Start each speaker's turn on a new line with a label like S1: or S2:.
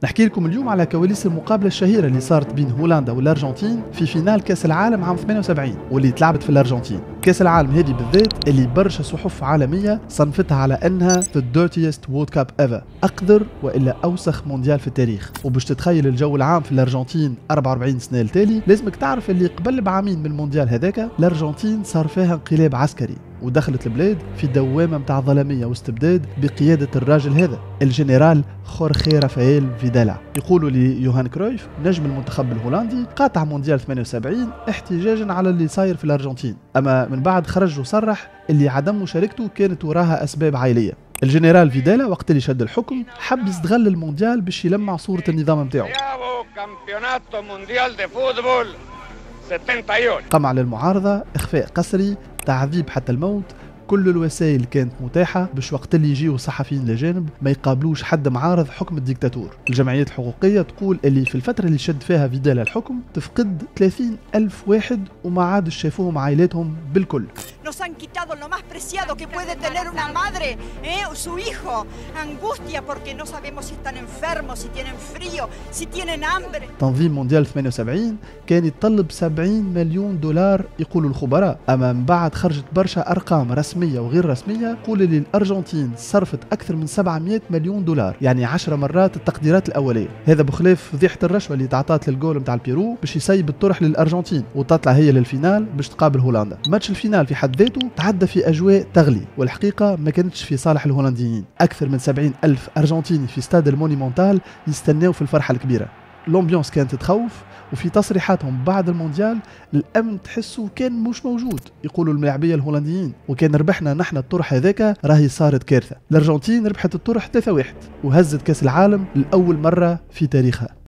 S1: نحكي لكم اليوم على كواليس المقابلة الشهيرة اللي صارت بين هولندا والأرجنتين في فينال كأس العالم عام 78 واللي تلعبت في الأرجنتين. كأس العالم هذه بالذات اللي برشا صحف عالمية صنفتها على أنها the dirtiest world cup ever، أقذر وإلا أوسخ مونديال في التاريخ. وباش تتخيل الجو العام في الأرجنتين 44 سنة التالي لازمك تعرف اللي قبل بعامين من المونديال هذاك الأرجنتين صار فيها انقلاب عسكري ودخلت البلاد في دوامة متاع ظلامية واستبداد بقيادة الراجل هذا الجنرال خورخي رافائيل فيدالا. يقولوا لي يوهان كرويف نجم المنتخب الهولندي قاطع مونديال 78 احتجاجا على اللي صاير في الأرجنتين، أما من بعد خرج وصرح اللي عدم مشاركته كانت وراها أسباب عائلية. الجنرال فيدالا وقت اللي شد الحكم حب يستغل المونديال باش يلمع صورة النظام متاعو. قام على المعارضة، إخفاء قسري، تعذيب حتى الموت، كل الوسائل كانت متاحة باش وقت اللي يجيو الصحفيين لجانب ما يقابلوش حد معارض حكم الديكتاتور. الجمعيات الحقوقية تقول اللي في الفترة اللي شد فيها فيدالا الحكم تفقد 30,000 واحد وما عادش شافوهم عائلاتهم بالكل.
S2: Nos han quitado lo más preciado que puede tener una madre, su hijo. Angustia porque no sabemos si están enfermos, si tienen frío, si tienen hambre.
S1: تنظيم مونديال 78 كان يتطلب 70 مليون دولار يقولوا الخبراء، أما من بعد خرجت برشا أرقام رسمية وغير رسمية تقول اللي الأرجنتين صرفت أكثر من 700 مليون دولار، يعني 10 مرات التقديرات الأولية. هذا بخلاف فضيحة الرشوة اللي تعطات للجول متاع البيرو باش يسيب الطرح للأرجنتين وتطلع هي للفينال باش تقابل هولندا. ماتش الفينال في حد ذاته تعدى في أجواء تغلي، والحقيقة ما كانتش في صالح الهولنديين. أكثر من 70,000 أرجنتيني في استاد المونيمونتال يستناو في الفرحة الكبيرة. الأمبيونس كانت تخوف، وفي تصريحاتهم بعد المونديال الأمن تحسه كان مش موجود، يقولوا الملاعبية الهولنديين، وكان ربحنا نحن الطرح هذاك راهي صارت كارثة. الأرجنتين ربحت الطرح 3-1 وهزت كأس العالم لأول مرة في تاريخها.